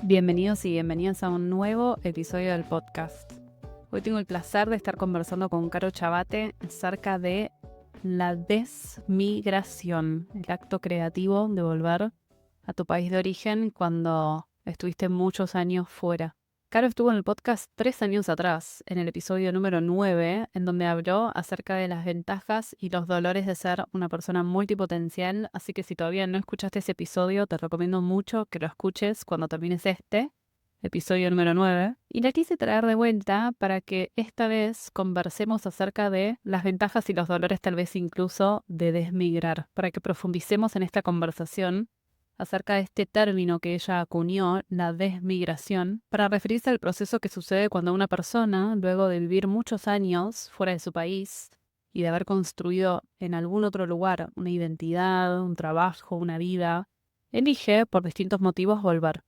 Bienvenidos y bienvenidas a un nuevo episodio del podcast. Hoy tengo el placer de estar conversando con Caro Chabate acerca de la desmigración, el acto creativo de volver a tu país de origen cuando estuviste muchos años fuera. Caro estuvo en el podcast 3 años atrás, en el episodio número 9, en donde habló acerca de las ventajas y los dolores de ser una persona multipotencial, así que si todavía no escuchaste ese episodio, te recomiendo mucho que lo escuches cuando termines este episodio número 9. Y la quise traer de vuelta para que esta vez conversemos acerca de las ventajas y los dolores tal vez incluso de desmigrar, para que profundicemos en esta conversación acerca de este término que ella acuñó, la desmigración, para referirse al proceso que sucede cuando una persona, luego de vivir muchos años fuera de su país y de haber construido en algún otro lugar una identidad, un trabajo, una vida, elige por distintos motivos volver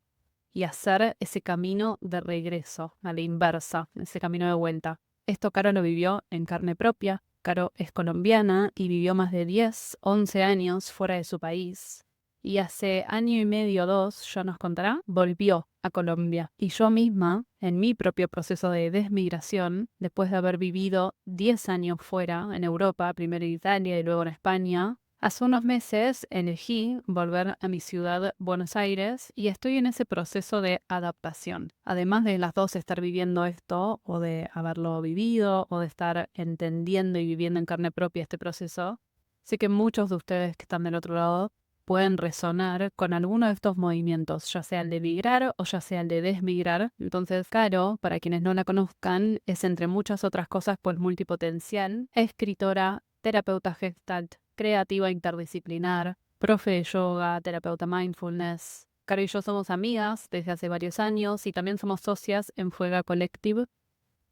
y hacer ese camino de regreso, a la inversa, ese camino de vuelta. Esto Caro lo vivió en carne propia. Caro es colombiana y vivió más de 10, 11 años fuera de su país. Y hace año y medio, 2, ya nos contará, volvió a Colombia. Y yo misma, en mi propio proceso de desmigración, después de haber vivido 10 años fuera, en Europa, primero en Italia y luego en España, hace unos meses elegí volver a mi ciudad, Buenos Aires, y estoy en ese proceso de adaptación. Además de las dos estar viviendo esto, o de haberlo vivido, o de estar entendiendo y viviendo en carne propia este proceso, sé que muchos de ustedes que están del otro lado pueden resonar con alguno de estos movimientos, ya sea el de migrar o ya sea el de desmigrar. Entonces, Caro, para quienes no la conozcan, es entre muchas otras cosas pues multipotencial, escritora, terapeuta gestalt, creativa interdisciplinar, profe de yoga, terapeuta mindfulness. Caro y yo somos amigas desde hace varios años y también somos socias en Fuega Collective.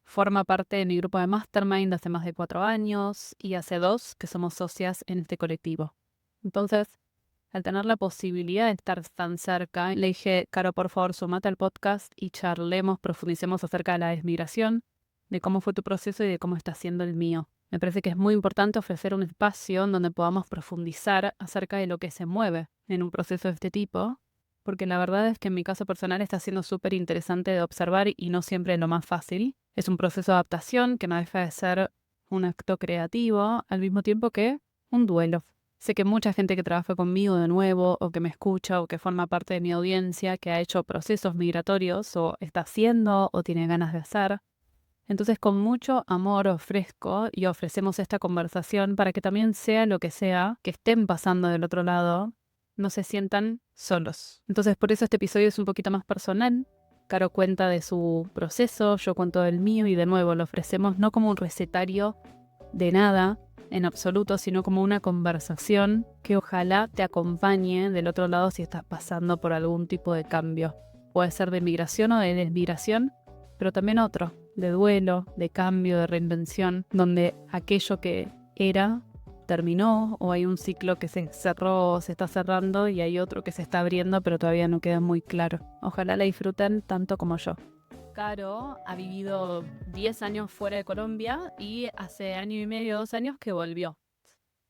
Forma parte de mi grupo de Mastermind hace más de 4 años y hace 2 que somos socias en este colectivo. Entonces, al tener la posibilidad de estar tan cerca, le dije, Caro, por favor, sumate al podcast y charlemos, profundicemos acerca de la desmigración, de cómo fue tu proceso y de cómo está siendo el mío. Me parece que es muy importante ofrecer un espacio en donde podamos profundizar acerca de lo que se mueve en un proceso de este tipo, porque la verdad es que en mi caso personal está siendo súper interesante de observar y no siempre lo más fácil. Es un proceso de adaptación que no deja de ser un acto creativo, al mismo tiempo que un duelo. Sé que mucha gente que trabaja conmigo de nuevo, o que me escucha, o que forma parte de mi audiencia, que ha hecho procesos migratorios, o está haciendo, o tiene ganas de hacer. Entonces, con mucho amor ofrezco y ofrecemos esta conversación para que también sea lo que sea que estén pasando del otro lado, no se sientan solos. Entonces, por eso este episodio es un poquito más personal. Caro cuenta de su proceso, yo cuento del mío y de nuevo lo ofrecemos no como un recetario de nada, en absoluto, sino como una conversación que ojalá te acompañe del otro lado si estás pasando por algún tipo de cambio. Puede ser de migración o de desmigración, pero también otro, de duelo, de cambio, de reinvención, donde aquello que era terminó o hay un ciclo que se cerró o se está cerrando y hay otro que se está abriendo pero todavía no queda muy claro. Ojalá la disfruten tanto como yo. Caro ha vivido 10 años fuera de Colombia y hace año y medio, 2 años que volvió.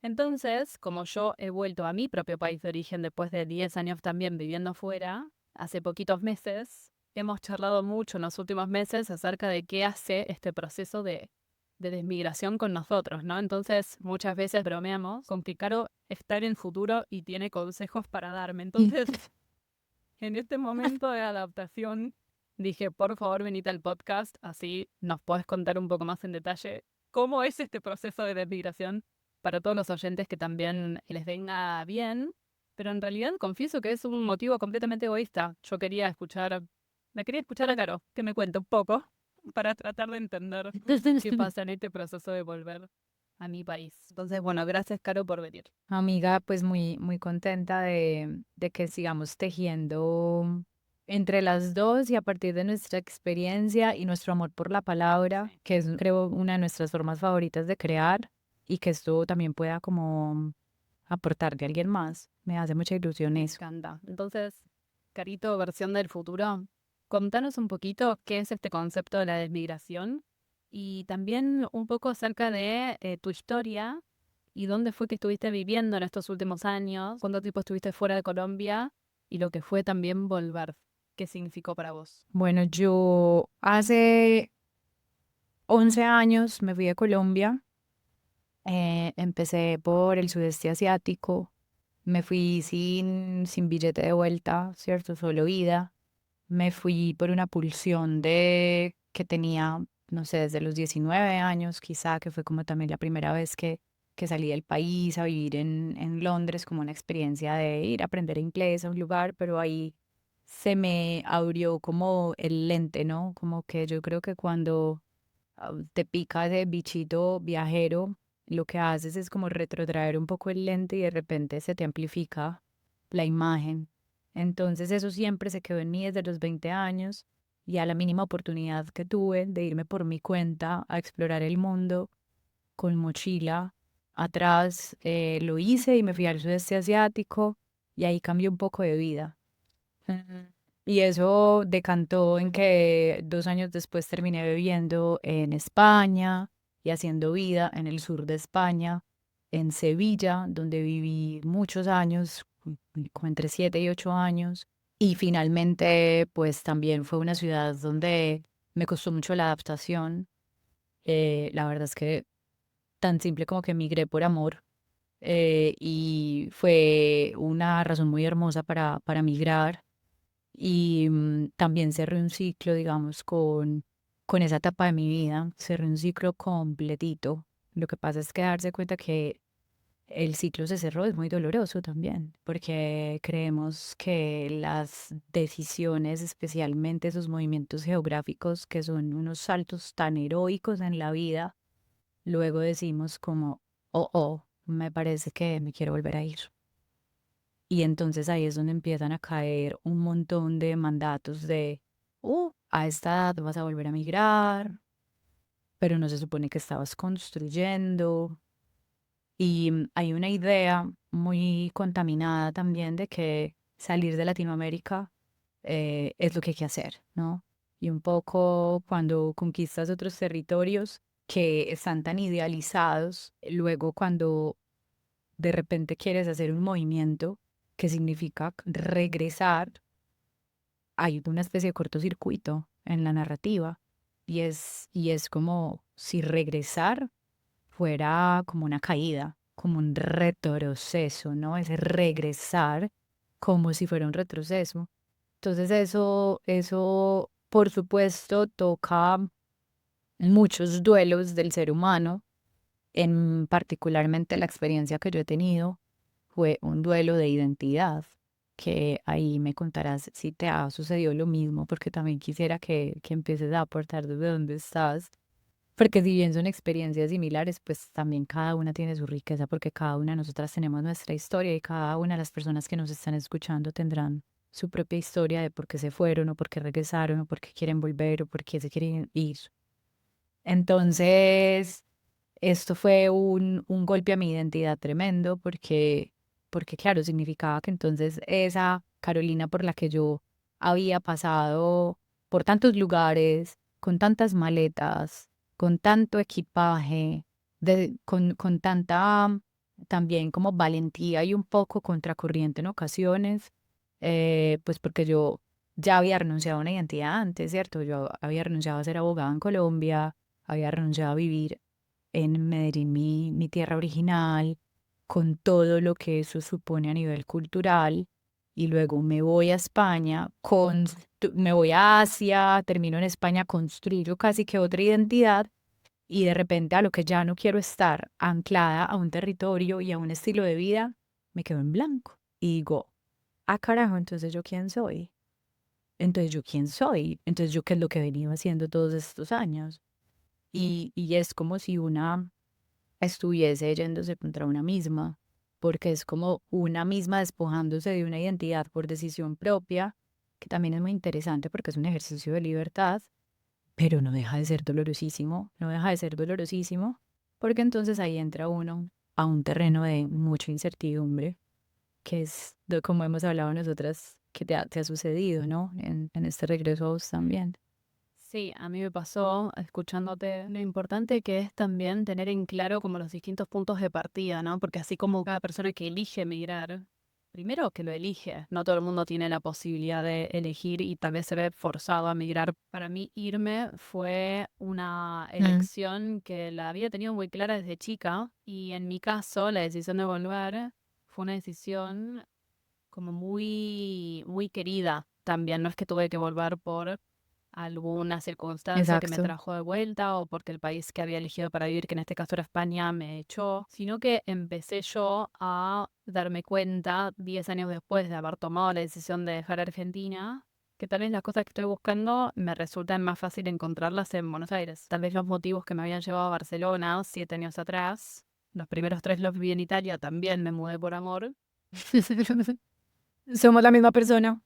Entonces, como yo he vuelto a mi propio país de origen después de 10 años también viviendo fuera, hace poquitos meses, hemos charlado mucho en los últimos meses acerca de qué hace este proceso de desmigración con nosotros, ¿no? Entonces, muchas veces bromeamos con que Caro está en el futuro y tiene consejos para darme. Entonces, en este momento de adaptación, dije, por favor, venite al podcast, así nos podés contar un poco más en detalle cómo es este proceso de desmigración para todos los oyentes que también les venga bien. Pero en realidad confieso que es un motivo completamente egoísta. Me quería escuchar a Caro, que me cuente un poco para tratar de entender qué pasa en este proceso de volver a mi país. Entonces, bueno, gracias, Caro, por venir. Amiga, pues muy contenta de que sigamos tejiendo entre las dos y a partir de nuestra experiencia y nuestro amor por la palabra, Sí. que es, creo, una de nuestras formas favoritas de crear y que esto también pueda como aportarle a alguien más. Me hace mucha ilusión Me eso. encanta. Entonces, Carito, versión del futuro, contanos un poquito qué es este concepto de la desmigración y también un poco acerca de tu historia y dónde fue que estuviste viviendo en estos últimos años, cuánto tiempo estuviste fuera de Colombia y lo que fue también volver. ¿Qué significó para vos? Bueno, yo hace 11 años me fui de Colombia. Empecé por el sudeste asiático. Me fui sin billete de vuelta, ¿cierto? Solo ida. Me fui por una pulsión de que tenía, no sé, desde los 19 años, quizá, que fue como también la primera vez que salí del país a vivir en Londres, como una experiencia de ir a aprender inglés a un lugar, pero ahí se me abrió como el lente, ¿no? Como que yo creo que cuando te pica ese bichito viajero, lo que haces es como retrotraer un poco el lente y de repente se te amplifica la imagen. Entonces eso siempre se quedó en mí desde los 20 años y a la mínima oportunidad que tuve de irme por mi cuenta a explorar el mundo con mochila atrás, lo hice y me fui al sudeste asiático y ahí cambió un poco de vida. Ujú. Y eso decantó en que 2 años después terminé viviendo en España y haciendo vida en el sur de España, en Sevilla, donde viví muchos años, como entre 7 y 8 años. Y finalmente, pues también fue una ciudad donde me costó mucho la adaptación. La verdad es que tan simple como que migré por amor. Y fue una razón muy hermosa para migrar y también cerré un ciclo, digamos, con esa etapa de mi vida, cerré un ciclo completito. Lo que pasa es que darse cuenta que el ciclo se cerró es muy doloroso también, porque creemos que las decisiones, especialmente esos movimientos geográficos que son unos saltos tan heroicos en la vida, luego decimos como, oh, me parece que me quiero volver a ir. Y entonces ahí es donde empiezan a caer un montón de mandatos de, a esta edad vas a volver a migrar, pero no se supone que estabas construyendo. Y hay una idea muy contaminada también de que salir de Latinoamérica es lo que hay que hacer, ¿no? Y un poco cuando conquistas otros territorios que están tan idealizados, luego cuando de repente quieres hacer un movimiento que significa regresar, hay una especie de cortocircuito en la narrativa y es como si regresar fuera como una caída, como un retroceso, ¿no? Es regresar como si fuera un retroceso. Entonces eso, por supuesto, toca muchos duelos del ser humano, en particularmente la experiencia que yo he tenido fue un duelo de identidad, que ahí me contarás si te ha sucedido lo mismo, porque también quisiera que empieces a aportar desde dónde estás, porque si bien son experiencias similares, pues también cada una tiene su riqueza, porque cada una de nosotras tenemos nuestra historia y cada una de las personas que nos están escuchando tendrán su propia historia de por qué se fueron o por qué regresaron o por qué quieren volver o por qué se quieren ir. Entonces, esto fue un golpe a mi identidad tremendo porque claro, significaba que entonces esa Carolina por la que yo había pasado por tantos lugares, con tantas maletas, con tanto equipaje, con tanta también como valentía y un poco contracorriente en ocasiones, pues porque yo ya había renunciado a una identidad antes, ¿cierto? Yo había renunciado a ser abogada en Colombia, había renunciado a vivir en Medellín, mi tierra original, con todo lo que eso supone a nivel cultural, y luego me voy a España, me voy a Asia, termino en España, construyo casi que otra identidad, y de repente a lo que ya no quiero estar anclada a un territorio y a un estilo de vida, me quedo en blanco. Y digo, ah, carajo, entonces yo quién soy. Entonces yo quién soy. Entonces yo qué es lo que he venido haciendo todos estos años. Y es como si una estuviese yéndose contra una misma, porque es como una misma despojándose de una identidad por decisión propia, que también es muy interesante porque es un ejercicio de libertad, pero no deja de ser dolorosísimo, no deja de ser dolorosísimo, porque entonces ahí entra uno a un terreno de mucha incertidumbre, que es de como hemos hablado nosotras, que te ha sucedido, ¿no? En este regreso a vos también. Sí, a mí me pasó, escuchándote, lo importante que es también tener en claro como los distintos puntos de partida, ¿no? Porque así como cada persona que elige emigrar Primero que lo elige. No todo el mundo tiene la posibilidad de elegir y tal vez se ve forzado a migrar. Para mí irme fue una elección que la había tenido muy clara desde chica y en mi caso la decisión de volver fue una decisión como muy, muy querida también. No es que tuve que volver por alguna circunstancia que me Exacto. trajo de vuelta o porque el país que había elegido para vivir, que en este caso era España, me echó, sino que empecé yo a darme cuenta 10 años después de haber tomado la decisión de dejar Argentina, que tal vez las cosas que estoy buscando me resultan más fácil encontrarlas en Buenos Aires. Tal vez los motivos que me habían llevado a Barcelona 7 años atrás, los primeros 3 los viví en Italia, también me mudé por amor. Somos la misma persona.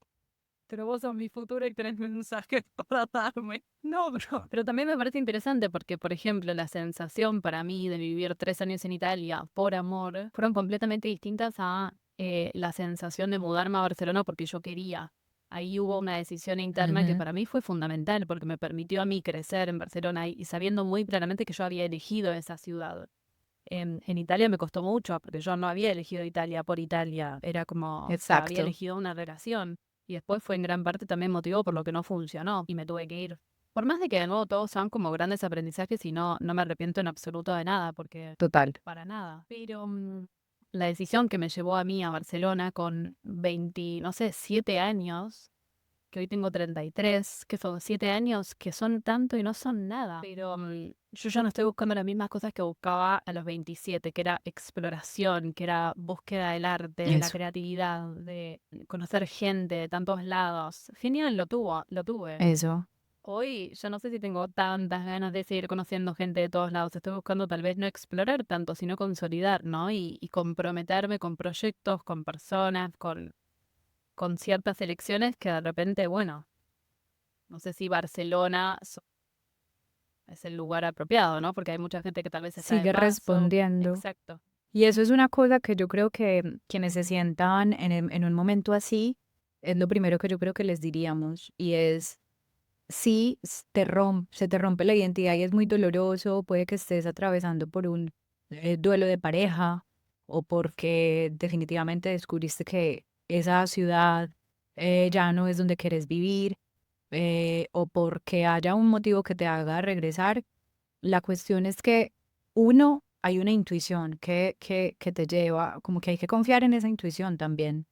Pero vos sos mi futuro y tenés mensajes para darme. No, bro. Pero también me parece interesante porque, por ejemplo, la sensación para mí de vivir 3 años en Italia por amor fueron completamente distintas a la sensación de mudarme a Barcelona porque yo quería. Ahí hubo una decisión interna que Ujú. para mí fue fundamental porque me permitió a mí crecer en Barcelona y sabiendo muy claramente que yo había elegido esa ciudad. En Italia me costó mucho, porque yo no había elegido Italia por Italia, era como que había Exacto. elegido una relación. Y después fue en gran parte también motivo por lo que no funcionó y me tuve que ir. Por más de que de nuevo todos sean como grandes aprendizajes y no me arrepiento en absoluto de nada, porque Total. para nada. Pero la decisión que me llevó a mí a Barcelona con 20, no sé, 7 años, que hoy tengo 33, que son 7 años, que son tanto y no son nada. Pero yo ya no estoy buscando las mismas cosas que buscaba a los 27, que era exploración, que era búsqueda del arte, de la Eso. creatividad, de conocer gente de tantos lados. Genial, lo tuve. Eso. Hoy yo no sé si tengo tantas ganas de seguir conociendo gente de todos lados. Estoy buscando tal vez no explorar tanto, sino consolidar, ¿no? Y comprometerme con proyectos, con personas, con ciertas elecciones que de repente, bueno, no sé si Barcelona es el lugar apropiado, ¿no? Porque hay mucha gente que tal vez está de Sigue paso. respondiendo. Exacto. Y eso es una cosa que yo creo que quienes se sientan en un momento así, es lo primero que yo creo que les diríamos. Y es, sí, se te rompe la identidad y es muy doloroso, puede que estés atravesando por un duelo de pareja o porque definitivamente descubriste que esa ciudad ya no es donde quieres vivir, o porque haya un motivo que te haga regresar. La cuestión es que, uno, hay una intuición que te lleva, como que hay que confiar en esa intuición también.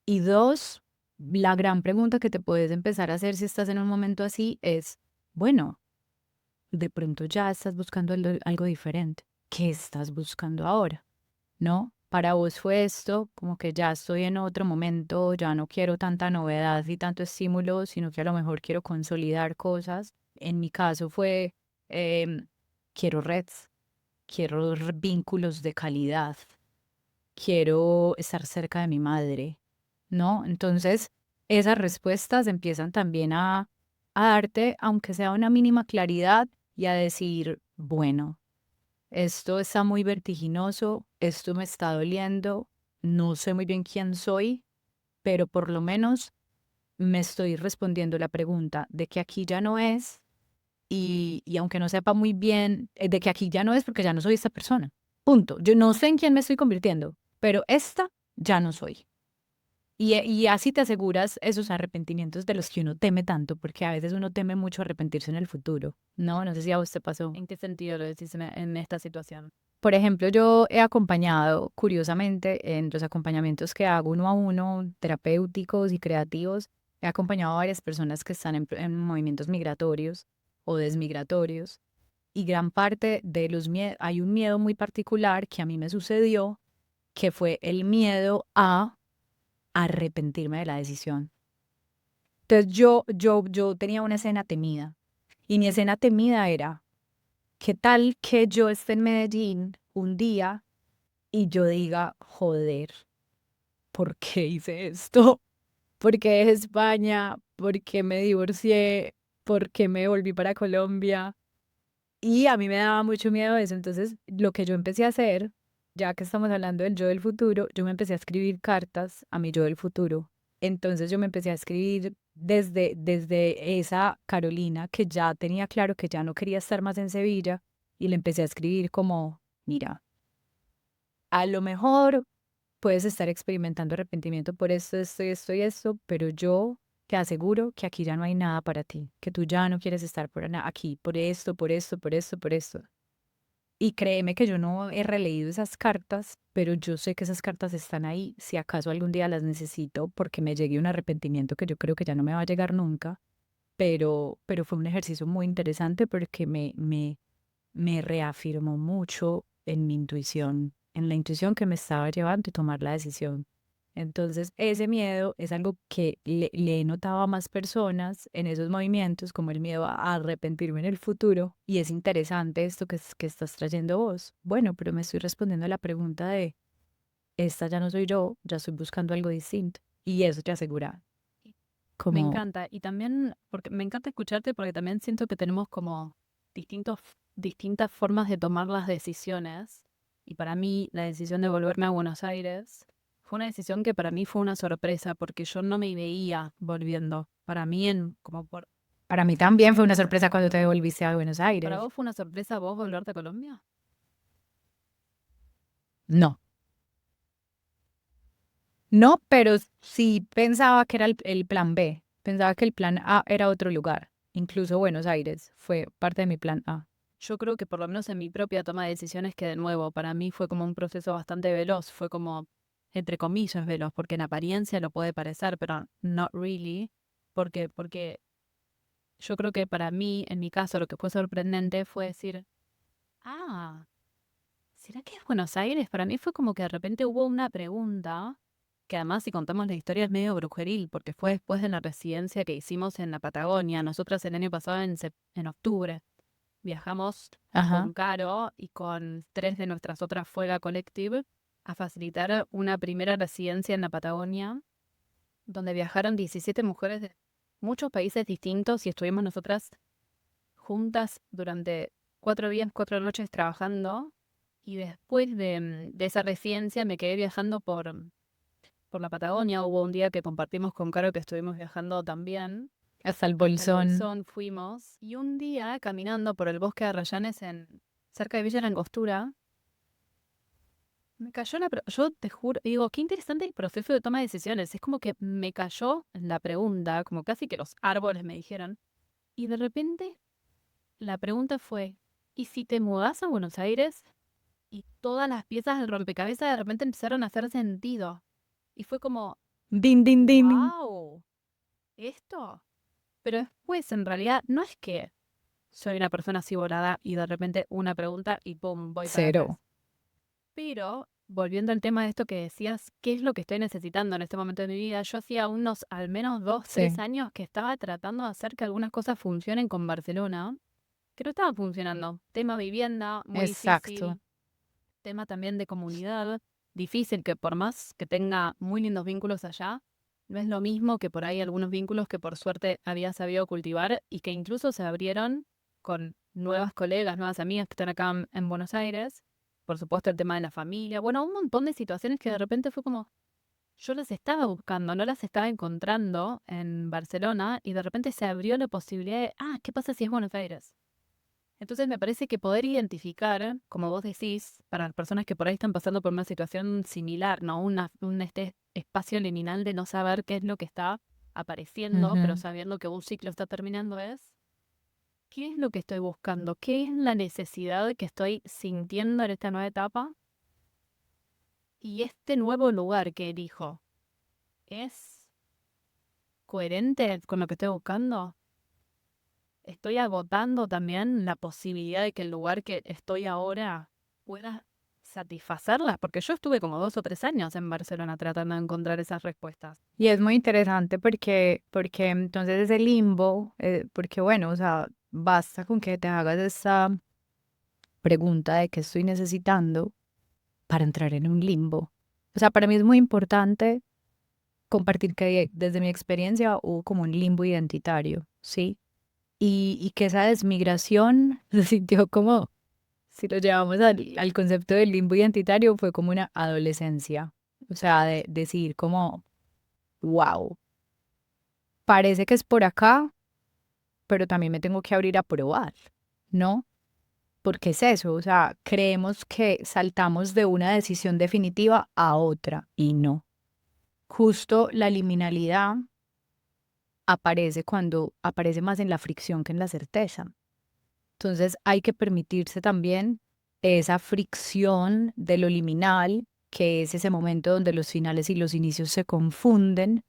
Y dos, la gran pregunta que te puedes empezar a hacer si estás en un momento así es, bueno, de pronto ya estás buscando algo diferente. ¿Qué estás buscando ahora? ¿No? Para vos fue esto, como que ya estoy en otro momento, ya no quiero tanta novedad y tanto estímulo, sino que a lo mejor quiero consolidar cosas. En mi caso fue, em, quiero redes, quiero vínculos de calidad, quiero estar cerca de mi madre, ¿no? Entonces, esas respuestas empiezan también a darte, aunque sea una mínima claridad, y a decir, bueno, esto está muy vertiginoso, esto me está doliendo, no sé muy bien quién soy, pero por lo menos me estoy respondiendo la pregunta de que aquí ya no es, y aunque no sepa muy bien de que aquí ya no es porque ya no soy esta persona. Punto. Yo no sé en quién me estoy convirtiendo, pero esta ya no soy. Y así te aseguras esos arrepentimientos de los que uno teme tanto, porque a veces uno teme mucho arrepentirse en el futuro. No, no sé si a usted pasó. ¿En qué sentido lo decís en esta situación? Por ejemplo, yo he acompañado, curiosamente, en los acompañamientos que hago uno a uno, terapéuticos y creativos, he acompañado a varias personas que están en movimientos migratorios o desmigratorios. Y gran parte de los miedos, hay un miedo muy particular que a mí me sucedió, que fue el miedo a arrepentirme de la decisión. Entonces yo tenía una escena temida. Y mi escena temida era, ¿qué tal que yo esté en Medellín un día y yo diga, joder, ¿por qué hice esto? ¿Por qué dejé España? ¿Por qué me divorcié? ¿Por qué me volví para Colombia? Y a mí me daba mucho miedo eso. Entonces, lo que yo empecé a hacer, ya que estamos hablando del yo del futuro, yo me empecé a escribir cartas a mi yo del futuro. Entonces, yo me empecé a escribir desde esa Carolina que ya tenía claro que ya no quería estar más en Sevilla, y le empecé a escribir como, mira, a lo mejor puedes estar experimentando arrepentimiento por esto, esto y esto y esto, pero yo te aseguro que aquí ya no hay nada para ti, que tú ya no quieres estar aquí, por esto, por esto, por esto, por esto. Y créeme que yo no he releído esas cartas, pero yo sé que esas cartas están ahí, si acaso algún día las necesito porque me llegue un arrepentimiento que yo creo que ya no me va a llegar nunca, pero fue un ejercicio muy interesante porque me reafirmó mucho en mi intuición, en la intuición que me estaba llevando a tomar la decisión. Entonces, ese miedo es algo que le he notado a más personas en esos movimientos, como el miedo a arrepentirme en el futuro. Y es interesante esto que estás trayendo vos. Bueno, pero me estoy respondiendo a la pregunta de, esta ya no soy yo, ya estoy buscando algo distinto. Y eso te asegura, Me como, encanta. Y también, porque me encanta escucharte porque también siento que tenemos como distintas formas de tomar las decisiones. Y para mí, la decisión de volverme a Buenos Aires fue una decisión que para mí fue una sorpresa porque yo no me veía volviendo. Para mí, para mí también fue una sorpresa cuando te devolviste a Buenos ¿para Aires. vos fue una sorpresa vos volverte a Colombia? No. No, pero sí pensaba que era el plan B. Pensaba que el plan A era otro lugar. Incluso Buenos Aires fue parte de mi plan A. Yo creo que por lo menos en mi propia toma de decisiones, que de nuevo, para mí fue como un proceso bastante veloz, fue como, entre comillas, veloz, porque en apariencia lo puede parecer, pero not really, porque yo creo que para mí, en mi caso, lo que fue sorprendente fue decir, ah, ¿será que es Buenos Aires? Para mí fue como que de repente hubo una pregunta, que además si contamos la historia es medio brujeril, porque fue después de la residencia que hicimos en la Patagonia, nosotras el año pasado en octubre. Viajamos Ajá. con Caro y con 3 de nuestras otras Fuega Collective a facilitar una primera residencia en la Patagonia, donde viajaron 17 mujeres de muchos países distintos y estuvimos nosotras juntas durante 4 días, 4 noches trabajando. Y después de esa residencia me quedé viajando por la Patagonia. Hubo un día que compartimos con Caro que estuvimos viajando también. Hasta el Hasta el bolsón. Bolsón fuimos. Y un día, caminando por el bosque de Arrayanes cerca de Villa La Angostura, me cayó yo te juro, digo, qué interesante el proceso de toma de decisiones. Es como que me cayó la pregunta, como casi que los árboles me dijeron. Y de repente la pregunta fue, ¿y si te mudás a Buenos Aires? Y todas las piezas del rompecabezas de repente empezaron a hacer sentido. Y fue como, Din, din, din. wow, ¿esto? Pero después, en realidad, no es que soy una persona así volada y de repente una pregunta y pum, voy para atrás. Cero. Pero, volviendo al tema de esto que decías, ¿qué es lo que estoy necesitando en este momento de mi vida? Yo hacía unos, al menos 2, 3 años que estaba tratando de hacer que algunas cosas funcionen con Barcelona, que no estaban funcionando. Tema vivienda, muy Exacto. difícil. Tema también de comunidad, difícil que por más que tenga muy lindos vínculos allá, no es lo mismo que por ahí algunos vínculos que por suerte había sabido cultivar y que incluso se abrieron con nuevas colegas, nuevas amigas que están acá en Buenos Aires. Por supuesto el tema de la familia, bueno, un montón de situaciones que de repente fue como, yo las estaba buscando, no las estaba encontrando en Barcelona y de repente se abrió la posibilidad de, ¿qué pasa si es Buenos Aires? Entonces me parece que poder identificar, como vos decís, para las personas que por ahí están pasando por una situación similar, ¿no? Este espacio liminal de no saber qué es lo que está apareciendo, pero Ujú. sabiendo que un ciclo está terminando es, ¿qué es lo que estoy buscando? ¿Qué es la necesidad que estoy sintiendo en esta nueva etapa? Y este nuevo lugar que elijo, ¿es coherente con lo que estoy buscando? Estoy agotando también la posibilidad de que el lugar que estoy ahora pueda satisfacerlas, porque yo estuve como 2 o 3 años en Barcelona tratando de encontrar esas respuestas. Y es muy interesante porque entonces ese limbo, porque bueno, o sea, basta con que te hagas esa pregunta de qué estoy necesitando para entrar en un limbo. O sea, para mí es muy importante compartir que desde mi experiencia hubo como un limbo identitario, ¿sí? Y que esa desmigración se sintió como, si lo llevamos al concepto del limbo identitario, fue como una adolescencia. O sea, de decir como, wow, parece que es por acá, pero también me tengo que abrir a probar, ¿no? porque es eso, o sea, creemos que saltamos de una decisión definitiva a otra y no. Justo la liminalidad aparece cuando aparece más en la fricción que en la certeza. Entonces hay que permitirse también esa fricción de lo liminal, que es ese momento donde los finales y los inicios se confunden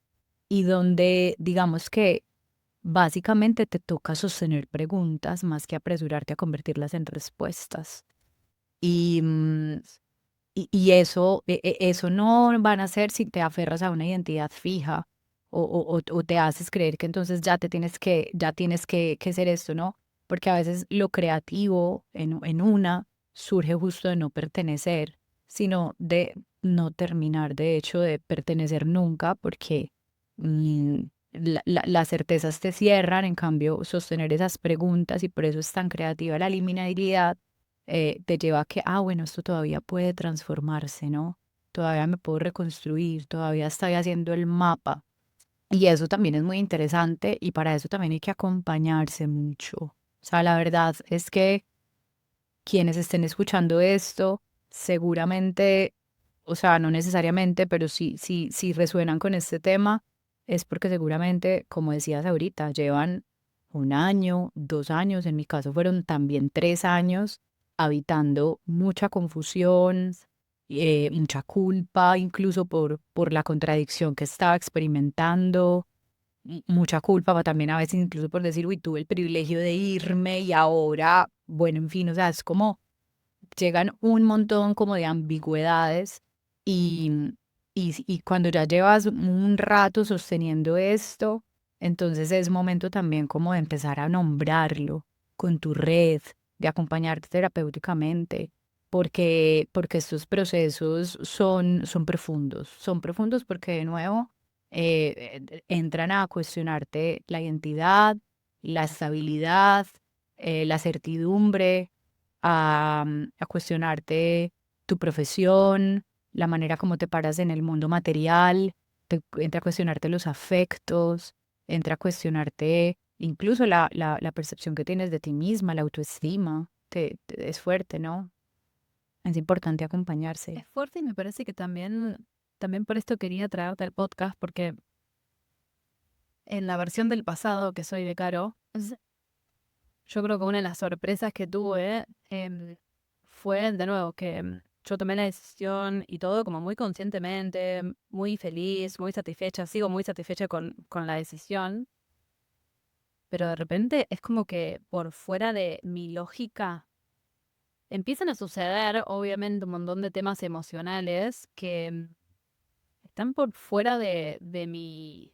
y donde digamos que básicamente te toca sostener preguntas más que apresurarte a convertirlas en respuestas. Y, y eso, eso no van a ser si te aferras a una identidad fija o te haces creer que entonces ya tienes que ser esto, ¿no? Porque a veces lo creativo en una surge justo de no pertenecer, sino de no terminar, de hecho, de pertenecer nunca, porque mm, las certezas te cierran, en cambio, sostener esas preguntas, y por eso es tan creativa la liminalidad, te lleva a que, bueno, esto todavía puede transformarse, ¿no? Todavía me puedo reconstruir, todavía estoy haciendo el mapa. Y eso también es muy interesante y para eso también hay que acompañarse mucho. O sea, la verdad es que quienes estén escuchando esto, seguramente, o sea, no necesariamente, pero sí resuenan con este tema, es porque seguramente, como decías ahorita, llevan 1 año, 2 años, en mi caso fueron también 3 años, habitando mucha confusión, mucha culpa, incluso por la contradicción que estaba experimentando, mucha culpa, pero también a veces incluso por decir, uy, tuve el privilegio de irme y ahora, bueno, en fin, o sea, es como llegan un montón como de ambigüedades y, y cuando ya llevas un rato sosteniendo esto, entonces es momento también como de empezar a nombrarlo con tu red, de acompañarte terapéuticamente, porque estos procesos son profundos porque de nuevo entran a cuestionarte la identidad, la estabilidad, la certidumbre, a cuestionarte tu profesión, la manera como te paras en el mundo material, entra a cuestionarte los afectos, entra a cuestionarte incluso la percepción que tienes de ti misma, la autoestima. Es fuerte, ¿no? Es importante acompañarse. Es fuerte y me parece que también por esto quería traerte al podcast, porque en la versión del pasado que soy de Caro, yo creo que una de las sorpresas que tuve fue, de nuevo, que yo tomé la decisión y todo como muy conscientemente, muy feliz, muy satisfecha, sigo muy satisfecha con la decisión, pero de repente es como que por fuera de mi lógica empiezan a suceder, obviamente, un montón de temas emocionales que están por fuera de mi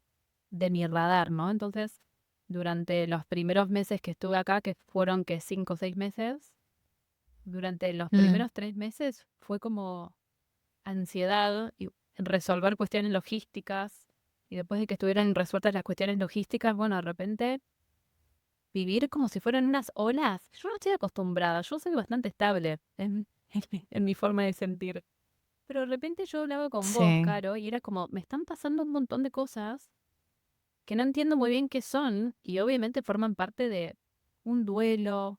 radar, ¿no? Entonces, durante los primeros meses que estuve acá, que fueron que 5 o 6 meses, durante los Mm, primeros 3 meses fue como ansiedad y resolver cuestiones logísticas. Y después de que estuvieran resueltas las cuestiones logísticas, bueno, de repente vivir como si fueran unas olas. Yo no estoy acostumbrada, yo soy bastante estable en mi forma de sentir. Pero de repente yo hablaba con vos, sí. Caro, y era como, me están pasando un montón de cosas que no entiendo muy bien qué son, y obviamente forman parte de un duelo,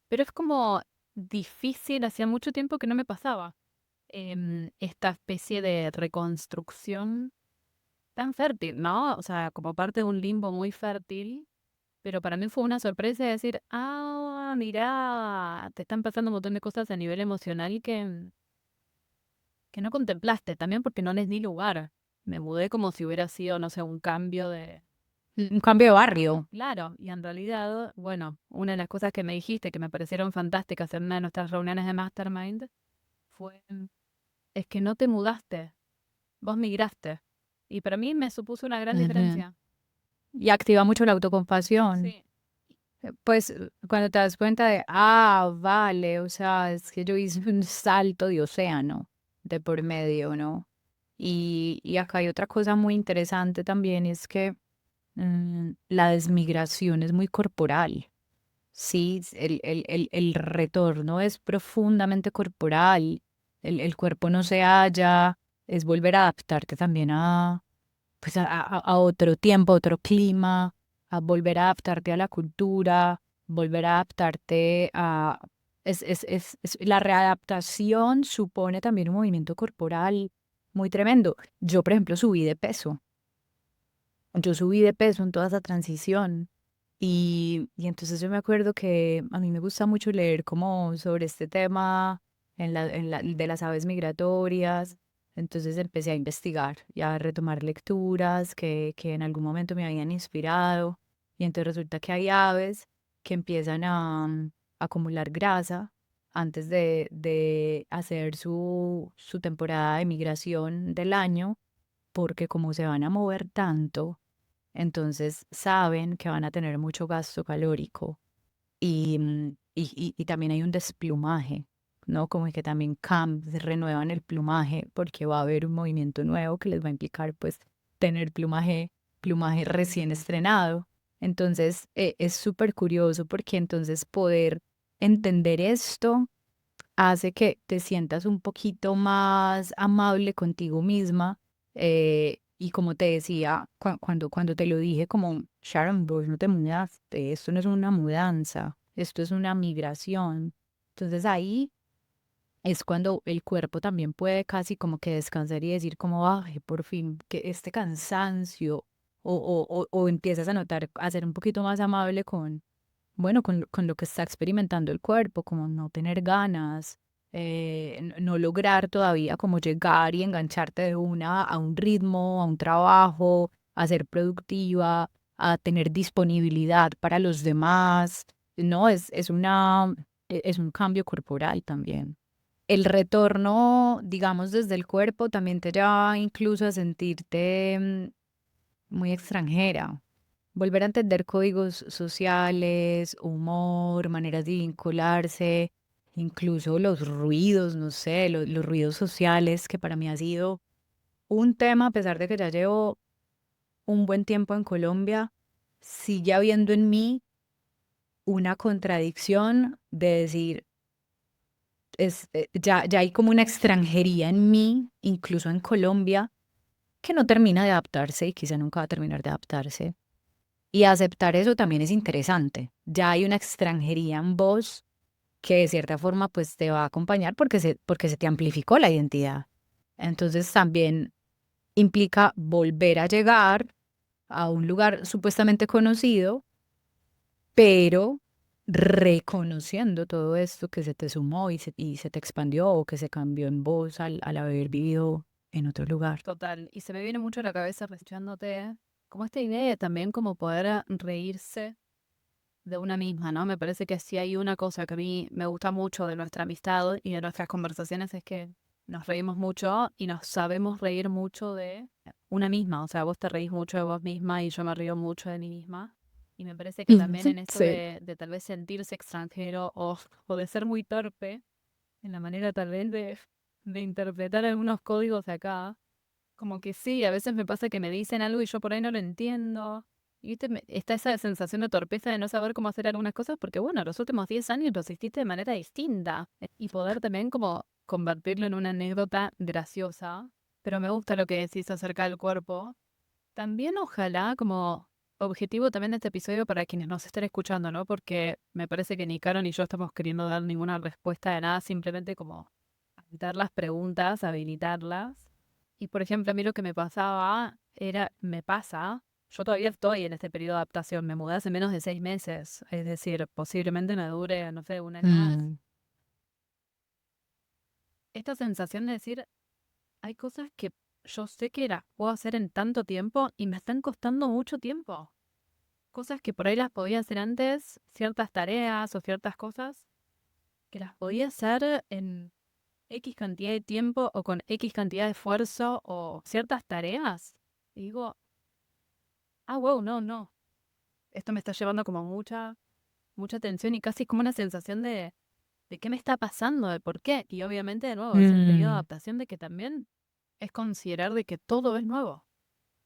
pero es como difícil, hacía mucho tiempo que no me pasaba esta especie de reconstrucción tan fértil, ¿no? O sea, como parte de un limbo muy fértil, pero para mí fue una sorpresa decir, mira, te están pasando un montón de cosas a nivel emocional que no contemplaste, también porque no les di lugar. Me mudé como si hubiera sido, no sé, un cambio de... Un cambio de barrio. Claro, y en realidad, bueno, una de las cosas que me dijiste que me parecieron fantásticas en una de nuestras reuniones de Mastermind fue, es que no te mudaste, vos migraste. Y para mí me supuso una gran Ujú. diferencia. Y activa mucho la autocompasión. Sí. Pues cuando te das cuenta de, vale, o sea, es que yo hice un salto de océano de por medio, ¿no? Y acá hay otra cosa muy interesante también, es que la desmigración es muy corporal. Sí, el retorno es profundamente corporal. El cuerpo no se halla, es volver a adaptarte también pues a otro tiempo, a otro clima, a volver a adaptarte a la cultura, volver a adaptarte a... la readaptación supone también un movimiento corporal muy tremendo. Yo, por ejemplo, subí de peso. Yo subí de peso en toda esa transición. Y entonces yo me acuerdo que a mí me gusta mucho leer como sobre este tema de las aves migratorias. Entonces empecé a investigar y a retomar lecturas que en algún momento me habían inspirado. Y entonces resulta que hay aves que empiezan a acumular grasa antes de hacer su temporada de migración del año, porque como se van a mover tanto, entonces saben que van a tener mucho gasto calórico y también hay un desplumaje, ¿no? Como que también se renuevan el plumaje porque va a haber un movimiento nuevo que les va a implicar pues tener plumaje recién estrenado. Entonces es súper curioso porque entonces poder entender esto hace que te sientas un poquito más amable contigo misma. Y como te decía, cuando te lo dije, como Sharon, vos no te mudaste, esto no es una mudanza, esto es una migración. Entonces ahí es cuando el cuerpo también puede casi como que descansar y decir como, ay, por fin, que este cansancio, o empiezas a notar, a ser un poquito más amable con, bueno, con lo que está experimentando el cuerpo, como no tener ganas, no lograr todavía como llegar y engancharte de una a un ritmo, a un trabajo, a ser productiva, a tener disponibilidad para los demás. No, es un cambio corporal también. El retorno, digamos, desde el cuerpo también te lleva incluso a sentirte muy extranjera. Volver a entender códigos sociales, humor, maneras de vincularse, incluso los ruidos, no sé, los ruidos sociales, que para mí ha sido un tema, a pesar de que ya llevo un buen tiempo en Colombia, sigue habiendo en mí una contradicción de decir, ya hay como una extranjería en mí, incluso en Colombia, que no termina de adaptarse y quizá nunca va a terminar de adaptarse. Y aceptar eso también es interesante. Ya hay una extranjería en vos que de cierta forma pues te va a acompañar porque se te amplificó la identidad. Entonces también implica volver a llegar a un lugar supuestamente conocido, pero reconociendo todo esto que se te sumó y se te expandió o que se cambió en vos al haber vivido en otro lugar. Total. Y se me viene mucho a la cabeza escuchándote, como esta idea de también como poder reírse de una misma, ¿no? Me parece que si hay una cosa que a mí me gusta mucho de nuestra amistad y de nuestras conversaciones es que nos reímos mucho y nos sabemos reír mucho de una misma. O sea, vos te reís mucho de vos misma y yo me río mucho de mí misma. Y me parece que también en esto Sí. de tal vez sentirse extranjero o de ser muy torpe en la manera tal vez de interpretar algunos códigos de acá, como que sí, a veces me pasa que me dicen algo y yo por ahí no lo entiendo. Y viste, está esa sensación de torpeza de no saber cómo hacer algunas cosas porque, bueno, los últimos 10 años los hiciste de manera distinta. Y poder también como convertirlo en una anécdota graciosa. Pero me gusta lo que decís acerca del cuerpo. También ojalá como objetivo también de este episodio para quienes nos estén escuchando, ¿no? Porque me parece que ni Caro ni yo estamos queriendo dar ninguna respuesta de nada, simplemente como habilitar las preguntas, habilitarlas. Y por ejemplo, a mí lo que me pasaba me pasa, yo todavía estoy en este periodo de adaptación, me mudé hace menos de 6 meses, es decir, posiblemente me dure, no sé, un año más. Mm, Esta sensación de decir, hay cosas que yo sé que las puedo hacer en tanto tiempo y me están costando mucho tiempo. Cosas que por ahí las podía hacer antes, ciertas tareas o ciertas cosas que las podía hacer en X cantidad de tiempo o con X cantidad de esfuerzo o ciertas tareas. Y digo, wow, no, no. Esto me está llevando como mucha atención y casi como una sensación de qué me está pasando, de por qué. Y obviamente, de nuevo, es el periodo de mm, adaptación de que también es considerar de que todo es nuevo.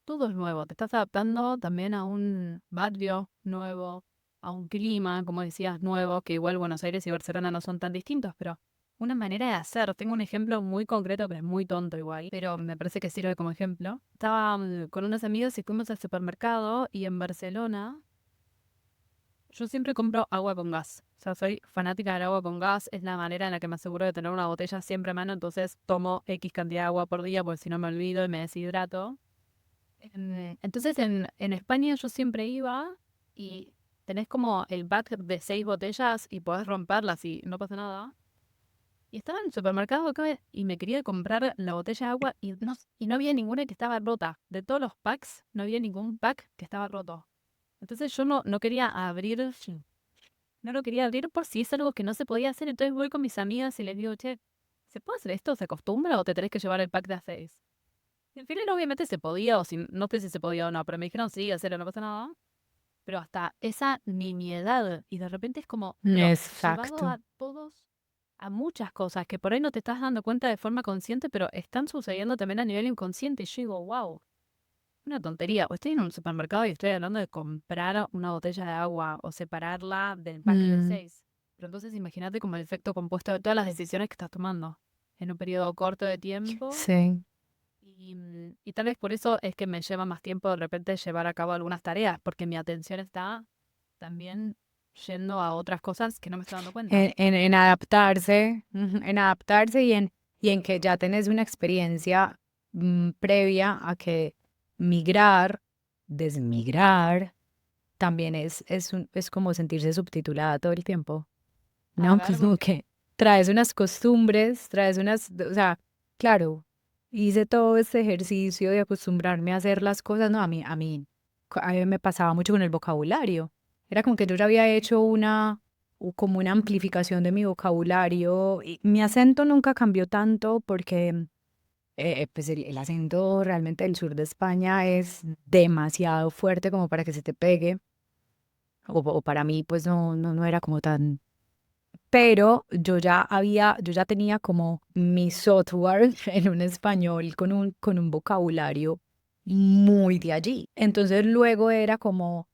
Todo es nuevo. Te estás adaptando también a un barrio nuevo, a un clima, como decías, nuevo, que igual Buenos Aires y Barcelona no son tan distintos, pero una manera de hacer. Tengo un ejemplo muy concreto, pero es muy tonto igual, pero me parece que sirve como ejemplo. Estaba con unos amigos y fuimos al supermercado y en Barcelona Yo siempre compro agua con gas. O sea, soy fanática del agua con gas. Es la manera en la que me aseguro de tener una botella siempre a mano. Entonces tomo X cantidad de agua por día, porque si no me olvido y me deshidrato. Entonces en España yo siempre iba y tenés como el pack de 6 botellas y podés romperlas y no pasa nada. Y estaba en el supermercado acá y me quería comprar la botella de agua y no había ninguna que estaba rota. De todos los packs, no había ningún pack que estaba roto. Entonces yo no quería abrir, no lo quería abrir por si es algo que no se podía hacer. Entonces voy con mis amigas y les digo, che, ¿se puede hacer esto? ¿Se acostumbra o te tenés que llevar el pack de A6? Y al final obviamente se podía, o si no sé si se podía o no, pero me dijeron sí, hacerlo, no pasa nada. Pero hasta esa nimiedad, y de repente es como, pero llevado Exacto. a todos, a muchas cosas que por ahí no te estás dando cuenta de forma consciente, pero están sucediendo también a nivel inconsciente. Y yo digo, wow, una tontería. O estoy en un supermercado y estoy hablando de comprar una botella de agua o separarla del pack de Mm, 6. Pero entonces imagínate como el efecto compuesto de todas las decisiones que estás tomando en un periodo corto de tiempo. sí. Y tal vez por eso es que me lleva más tiempo de repente llevar a cabo algunas tareas, porque mi atención está también yendo a otras cosas que no me estoy dando cuenta. En adaptarse, ujú, en adaptarse y en que ya tenés una experiencia previa a que migrar, desmigrar, también es como sentirse subtitulada todo el tiempo, A ¿no? ver, Como porque que traes unas costumbres, traes unas, o sea, claro, hice todo este ejercicio de acostumbrarme a hacer las cosas, no, a mí me pasaba mucho con el vocabulario. Era como que yo ya había hecho como una amplificación de mi vocabulario y mi acento nunca cambió tanto porque pues el acento realmente del sur de España es demasiado fuerte como para que se te pegue o para mí pues no era como tan, pero yo ya tenía como mi software en un español con un vocabulario muy de allí. Entonces luego era como,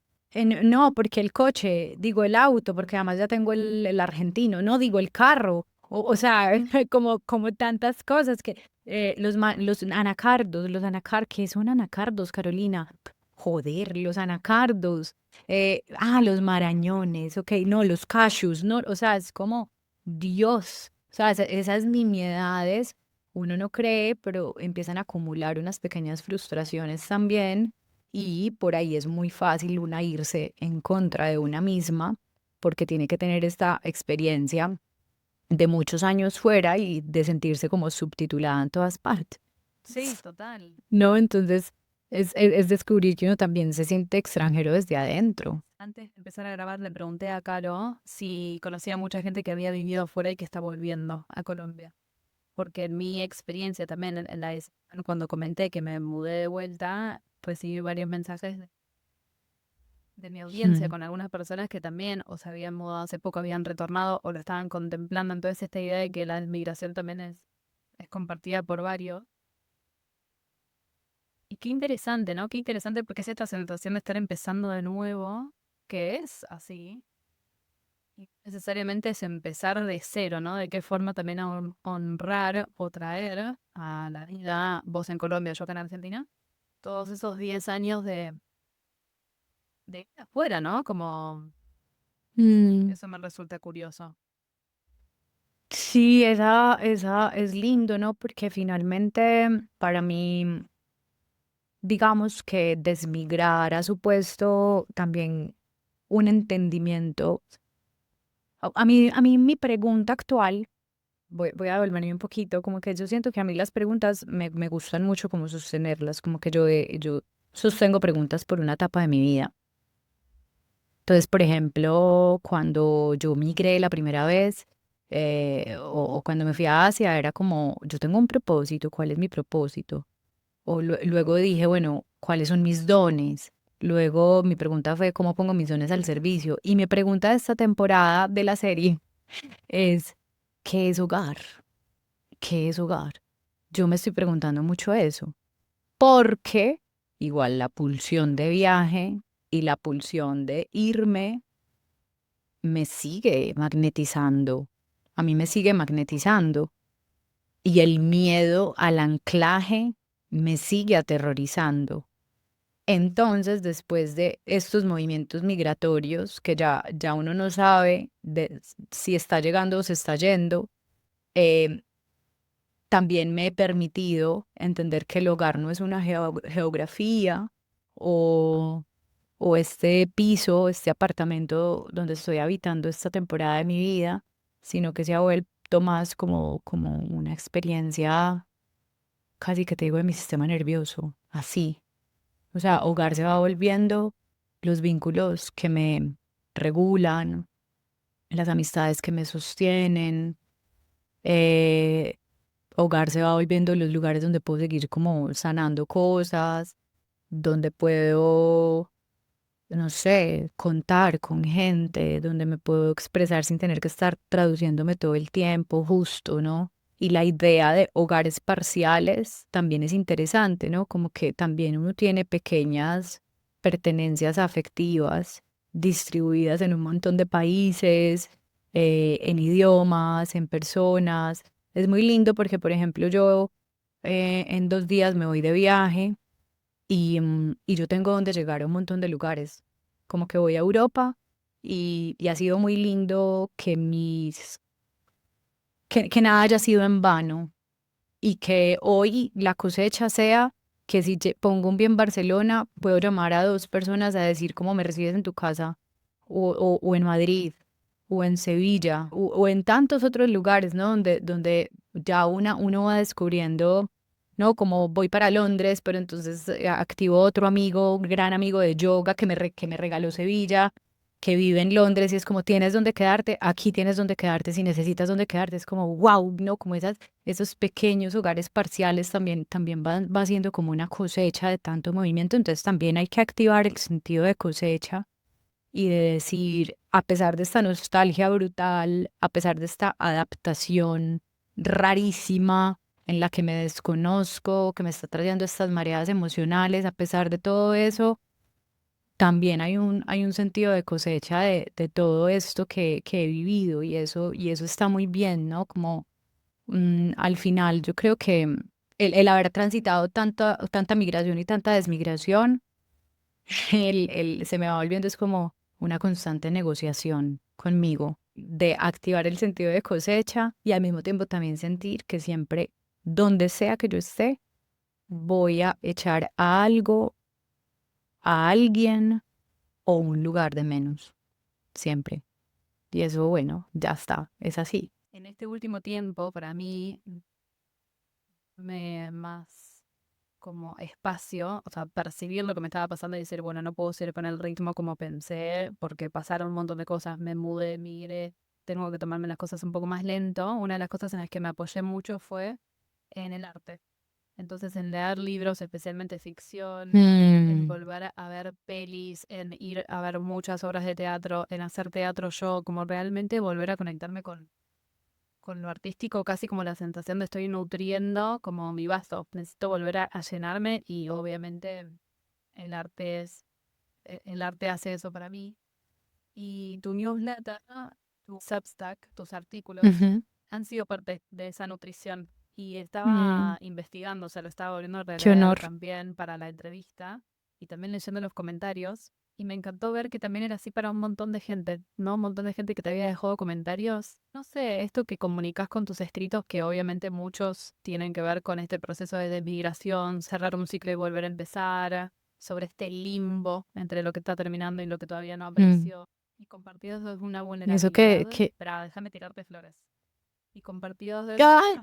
no, porque el coche, digo el auto, porque además ya tengo el argentino, no digo el carro. O sea, como tantas cosas que los anacardos, ¿qué son anacardos, Carolina? Joder, los anacardos. Los marañones, ok, no, los cashews, no, o sea, es como Dios, o sea, esas nimiedades, uno no cree, pero empiezan a acumular unas pequeñas frustraciones también, y por ahí es muy fácil una irse en contra de una misma, porque tiene que tener esta experiencia de muchos años fuera y de sentirse como subtitulada en todas partes. sí, total. No, entonces es descubrir que uno también se siente extranjero desde adentro. Antes de empezar a grabar, le pregunté a Caro si conocía a mucha gente que había vivido afuera y que está volviendo a Colombia. Porque en mi experiencia también, cuando comenté que me mudé de vuelta, recibí varios mensajes de mi audiencia Mm. con algunas personas que también o se habían mudado hace poco, habían retornado o lo estaban contemplando. Entonces esta idea de que la migración también es compartida por varios. Y qué interesante, ¿no? Qué interesante porque es esta sensación de estar empezando de nuevo, que es así. Y necesariamente es empezar de cero, ¿no? De qué forma también honrar o traer a la vida, vos en Colombia, yo acá en Argentina, todos esos 10 años de afuera, ¿no? Como Mm. eso me resulta curioso. Sí, esa es lindo, ¿no? Porque finalmente para mí, digamos que desmigrar ha supuesto también un entendimiento. A mí mi pregunta actual, voy a devolverme un poquito, como que yo siento que a mí las preguntas me gustan mucho como sostenerlas, como que yo sostengo preguntas por una etapa de mi vida. Entonces, por ejemplo, cuando yo migré la primera vez, o cuando me fui a Asia, era como, yo tengo un propósito, ¿cuál es mi propósito? Luego dije, bueno, ¿cuáles son mis dones? Luego mi pregunta fue, ¿cómo pongo mis dones al servicio? Y mi pregunta de esta temporada de la serie es, ¿qué es hogar? ¿Qué es hogar? Yo me estoy preguntando mucho eso, porque igual la pulsión de viaje y la pulsión de irme me sigue magnetizando, a mí me sigue magnetizando y el miedo al anclaje me sigue aterrorizando. Entonces, después de estos movimientos migratorios, que ya uno no sabe si está llegando o se está yendo, eh, también me he permitido entender que el hogar no es una geografía o, o este piso, este apartamento donde estoy habitando esta temporada de mi vida, sino que se ha vuelto más como una experiencia casi que te digo de mi sistema nervioso, así. O sea, hogar se va volviendo los vínculos que me regulan, las amistades que me sostienen. eh, Hogar se va volviendo los lugares donde puedo seguir como sanando cosas, donde puedo, no sé, contar con gente, donde me puedo expresar sin tener que estar traduciéndome todo el tiempo, justo, ¿no? Y la idea de hogares parciales también es interesante, ¿no? Como que también uno tiene pequeñas pertenencias afectivas distribuidas en un montón de países, en idiomas, en personas. Es muy lindo porque, por ejemplo, yo en 2 días me voy de viaje y yo tengo donde llegar a un montón de lugares. Como que voy a Europa y ha sido muy lindo que nada haya sido en vano y que hoy la cosecha sea que si pongo un pie en Barcelona, puedo llamar a 2 personas a decir cómo me recibes en tu casa, o en Madrid, o en Sevilla, o en tantos otros lugares, ¿no? Donde ya uno va descubriendo, ¿no? Como voy para Londres, pero entonces activo otro amigo, un gran amigo de yoga que me regaló Sevilla, que vive en Londres y es como tienes donde quedarte, aquí tienes donde quedarte, si necesitas donde quedarte, es como wow, ¿no? Como esos pequeños hogares parciales también va siendo como una cosecha de tanto movimiento, entonces también hay que activar el sentido de cosecha y de decir, a pesar de esta nostalgia brutal, a pesar de esta adaptación rarísima en la que me desconozco, que me está trayendo estas mareadas emocionales, a pesar de todo eso, también hay un sentido de cosecha de todo esto que he vivido y eso está muy bien, ¿no? Como al final yo creo que el haber transitado tanta migración y tanta desmigración, se me va volviendo es como una constante negociación conmigo de activar el sentido de cosecha y al mismo tiempo también sentir que siempre, donde sea que yo esté, voy a echar a algo, a alguien o un lugar de menos, siempre. Y eso, bueno, ya está, es así. En este último tiempo, para mí, me más como espacio, o sea, percibir lo que me estaba pasando y decir, bueno, no puedo seguir con el ritmo como pensé, porque pasaron un montón de cosas, me mudé, migré, tengo que tomarme las cosas un poco más lento. Una de las cosas en las que me apoyé mucho fue en el arte. Entonces, en leer libros, especialmente ficción, en Mm, volver a ver pelis, en ir a ver muchas obras de teatro, en hacer teatro yo, como realmente volver a conectarme con lo artístico, casi como la sensación de estoy nutriendo como mi vaso. Necesito volver a llenarme y obviamente el arte el arte hace eso para mí. Y tu newsletter, tu Substack, tus artículos ujú, han sido parte de esa nutrición. Y mm, estaba investigando, o sea, lo estaba volviendo a qué releer honor. también para la entrevista y también leyendo los comentarios. Y me encantó ver que también era así para un montón de gente, ¿no? Un montón de gente que te había dejado comentarios. No sé, esto que comunicas con tus escritos, que obviamente muchos tienen que ver con este proceso de desmigración, cerrar un ciclo y volver a empezar, sobre este limbo entre lo que está terminando y lo que todavía no Mm. apareció. Y compartidos desde una Y eso que, vulnerabilidad. que, Espera, déjame tirarte flores. Y compartidos ¡ay!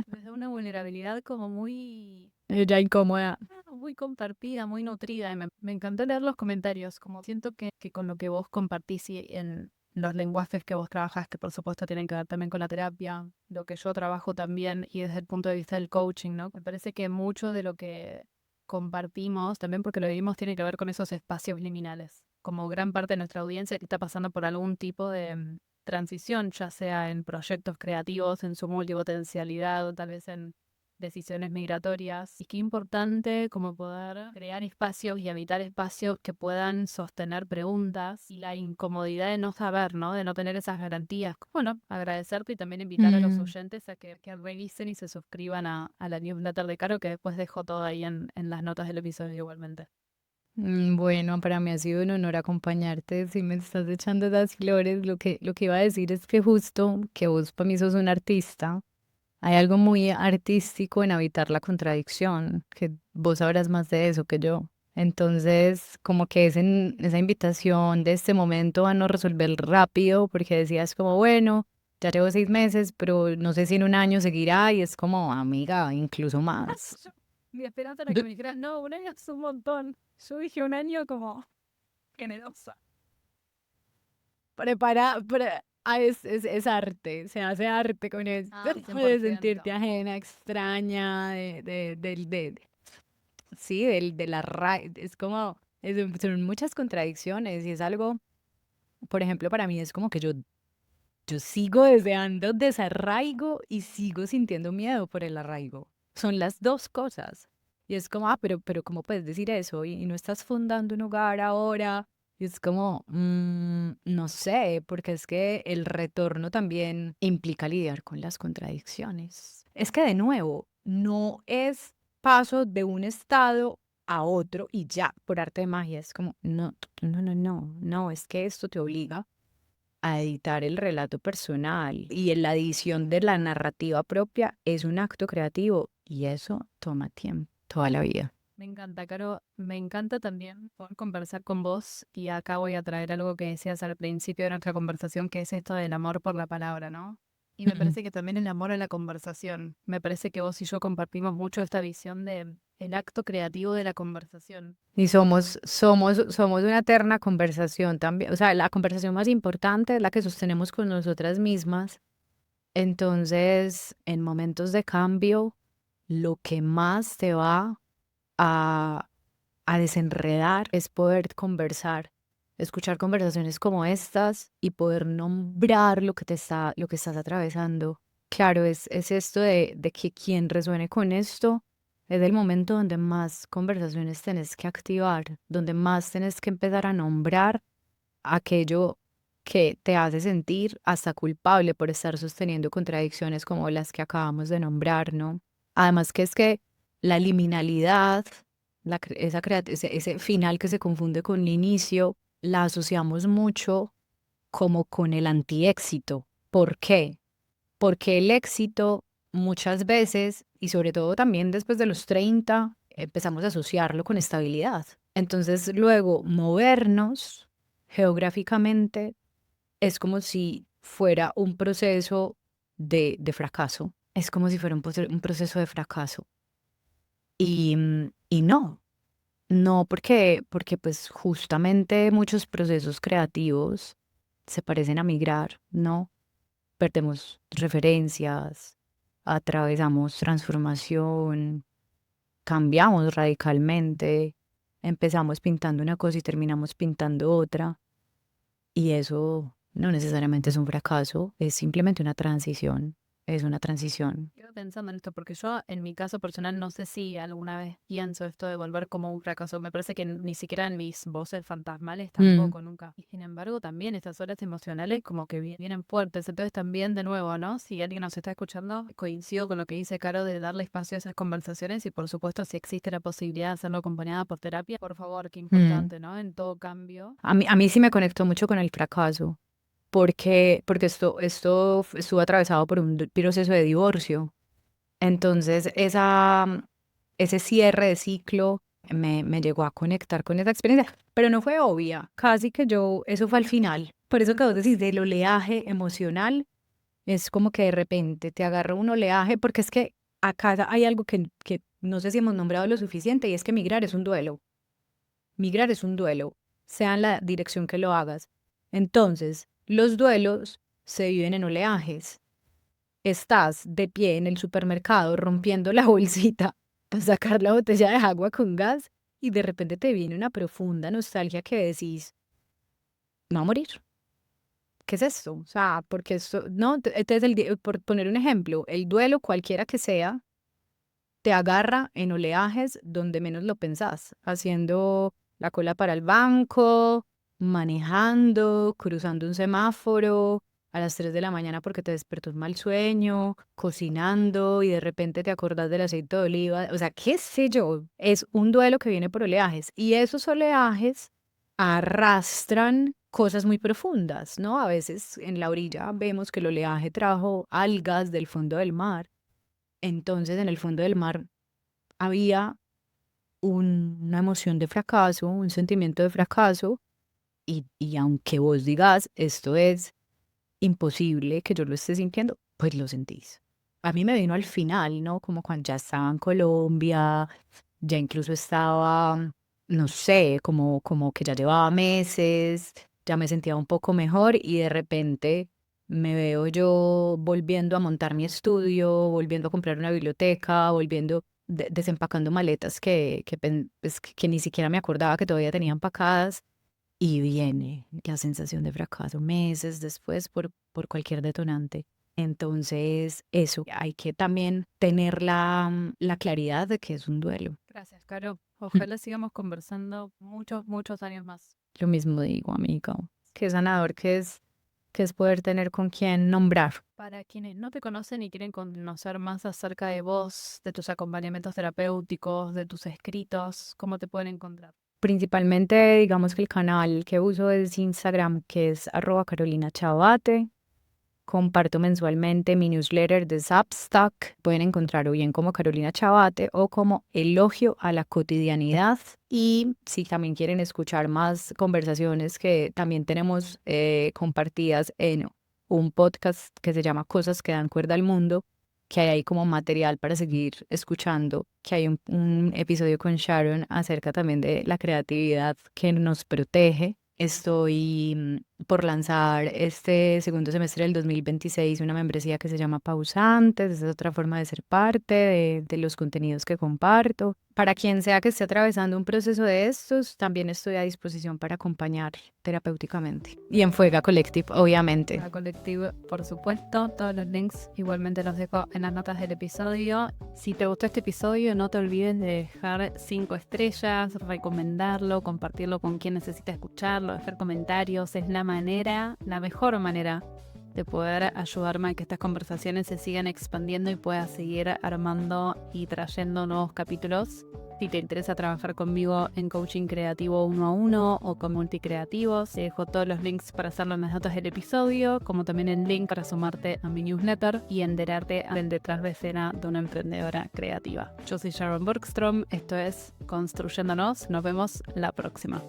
desde una vulnerabilidad como muy, Ya incómoda. muy compartida, muy nutrida. Y me encantó leer los comentarios, como siento que con lo que vos compartís y en los lenguajes que vos trabajás, que por supuesto tienen que ver también con la terapia, lo que yo trabajo también y desde el punto de vista del coaching, ¿no? Me parece que mucho de lo que compartimos, también porque lo vivimos, tiene que ver con esos espacios liminales. Como gran parte de nuestra audiencia que está pasando por algún tipo de transición, ya sea en proyectos creativos, en su multipotencialidad, o tal vez en decisiones migratorias. Y qué importante como poder crear espacios y habitar espacios que puedan sostener preguntas y la incomodidad de no saber, ¿no? De no tener esas garantías. Bueno, agradecerte y también invitar a los Mm, oyentes a que revisen y se suscriban a la newsletter de Caro, que después dejo todo ahí en las notas del episodio igualmente. Bueno, para mí ha sido un honor acompañarte. Si me estás echando esas flores, lo que iba a decir es que justo que vos para mí sos un artista. Hay algo muy artístico en habitar la contradicción, que vos sabrás más de eso que yo. Entonces, como que es en esa invitación de este momento a no resolver rápido, porque decías como, bueno, ya llevo 6 meses, pero no sé si en un año seguirá, y es como, amiga, incluso más. Mi esperanza era que me dijeras, no, un año es un montón. Yo dije un año como generosa. Es arte, se hace arte con eso. Ah, De 100%. sentirte ajena, extraña, sí, de la es como, son muchas contradicciones y es algo, por ejemplo, para mí es como que yo sigo deseando desarraigo y sigo sintiendo miedo por el arraigo. Son las dos cosas. Y es como, pero ¿cómo puedes decir eso? Y no estás fundando un hogar ahora. Y es como, no sé, porque es que el retorno también implica lidiar con las contradicciones. Es que de nuevo, no es paso de un estado a otro y ya, por arte de magia. Es como, no, no, no, no, no, es que esto te obliga a editar el relato personal y en la edición de la narrativa propia es un acto creativo y eso toma tiempo, toda la vida. Me encanta, Caro. Me encanta también poder conversar con vos y acá voy a traer algo que decías al principio de nuestra conversación, que es esto del amor por la palabra, ¿no? Y me parece que también el amor a la conversación. Me parece que vos y yo compartimos mucho esta visión de el acto creativo de la conversación. Y somos una eterna conversación también. O sea, la conversación más importante es la que sostenemos con nosotras mismas. Entonces, en momentos de cambio, lo que más te va a, a desenredar es poder conversar, escuchar conversaciones como estas y poder nombrar lo que estás atravesando. Claro, es esto de que quien resuene con esto es el momento donde más conversaciones tenés que activar, donde más tenés que empezar a nombrar aquello que te hace sentir hasta culpable por estar sosteniendo contradicciones como las que acabamos de nombrar, ¿no? Además que es que la liminalidad, ese final que se confunde con el inicio, la asociamos mucho como con el antiéxito. ¿Por qué? Porque el éxito muchas veces, y sobre todo también después de los 30 empezamos a asociarlo con estabilidad. Entonces luego movernos geográficamente es como si fuera un proceso de fracaso. Es como si fuera un proceso de fracaso. Y no, no porque pues justamente muchos procesos creativos se parecen a migrar, ¿no? Perdemos referencias, atravesamos transformación, cambiamos radicalmente, empezamos pintando una cosa y terminamos pintando otra. Y eso no necesariamente es un fracaso, es simplemente una transición. Es una transición. Quedo pensando en esto porque yo, en mi caso personal, no sé si alguna vez pienso esto de volver como un fracaso. Me parece que ni siquiera en mis voces fantasmales Mm, tampoco, nunca. Y sin embargo, también estas olas emocionales como que vienen fuertes. Entonces también, de nuevo, ¿no? Si alguien nos está escuchando, coincido con lo que dice Caro de darle espacio a esas conversaciones y por supuesto si existe la posibilidad de hacerlo acompañada por terapia, por favor, qué mm. importante, ¿no? En todo cambio. A mí sí me conectó mucho con el fracaso, porque esto estuvo atravesado por un proceso de divorcio. Entonces, ese cierre de ciclo me llegó a conectar con esa experiencia, pero no fue obvia, casi que eso fue al final. Por eso que vos decís del oleaje emocional, es como que de repente te agarra un oleaje, porque es que acá hay algo que no sé si hemos nombrado lo suficiente, y es que migrar es un duelo. Migrar es un duelo, sea en la dirección que lo hagas. Entonces, los duelos se viven en oleajes. Estás de pie en el supermercado rompiendo la bolsita para sacar la botella de agua con gas y de repente te viene una profunda nostalgia que decís, me voy a morir. ¿Qué es esto? O sea, porque esto, no, entonces por poner un ejemplo, el duelo cualquiera que sea, te agarra en oleajes donde menos lo pensás, haciendo la cola para el banco, manejando, cruzando un semáforo, a las 3 de la mañana porque te despertó un mal sueño, cocinando y de repente te acordás del aceite de oliva. O sea, qué sé yo, es un duelo que viene por oleajes y esos oleajes arrastran cosas muy profundas, ¿no? A veces en la orilla vemos que el oleaje trajo algas del fondo del mar. Entonces en el fondo del mar había una emoción de fracaso, un sentimiento de fracaso y aunque vos digas, esto es imposible que yo lo esté sintiendo, pues lo sentís. A mí me vino al final, ¿no? Como cuando ya estaba en Colombia, ya incluso estaba, no sé, como que ya llevaba meses, ya me sentía un poco mejor y de repente me veo yo volviendo a montar mi estudio, volviendo a comprar una biblioteca, volviendo, desempacando maletas que ni siquiera me acordaba que todavía tenía empacadas. Y viene la sensación de fracaso meses después por cualquier detonante. Entonces, eso, hay que también tener la claridad de que es un duelo. Gracias, Caro. Ojalá sigamos conversando muchos, muchos años más. Lo mismo digo, amigo. Qué sanador que es poder tener con quién nombrar. Para quienes no te conocen y quieren conocer más acerca de vos, de tus acompañamientos terapéuticos, de tus escritos, ¿cómo te pueden encontrar? Principalmente, digamos que el canal que uso es Instagram, que es @carolinachabate. Comparto mensualmente mi newsletter de Substack. Pueden encontrar o bien como Carolina Chabate o como Elogio a la Cotidianidad. Y si también quieren escuchar más conversaciones que también tenemos compartidas en un podcast que se llama Cosas que dan cuerda al mundo, que hay ahí como material para seguir escuchando, que hay un episodio con Sharon acerca también de la creatividad que nos protege. Estoy por lanzar este segundo semestre del 2026 una membresía que se llama Pausantes. Es otra forma de ser parte de los contenidos que comparto. Para quien sea que esté atravesando un proceso de estos, también estoy a disposición para acompañar terapéuticamente. Y en Fuega Collective, obviamente. La colectiva, por supuesto, todos los links igualmente los dejo en las notas del episodio. Si te gustó este episodio, no te olvides de dejar 5 estrellas, recomendarlo, compartirlo con quien necesita escucharlo, dejar comentarios. Es la mejor manera de poder ayudarme a que estas conversaciones se sigan expandiendo y pueda seguir armando y trayendo nuevos capítulos. Si te interesa trabajar conmigo en coaching creativo 1 a 1 o con multicreativos, te dejo todos los links para hacerlo en las notas del episodio, como también el link para sumarte a mi newsletter y enterarte del detrás de escena de una emprendedora creativa. Yo soy Sharon Borgstrom, esto es Construyéndonos, nos vemos la próxima.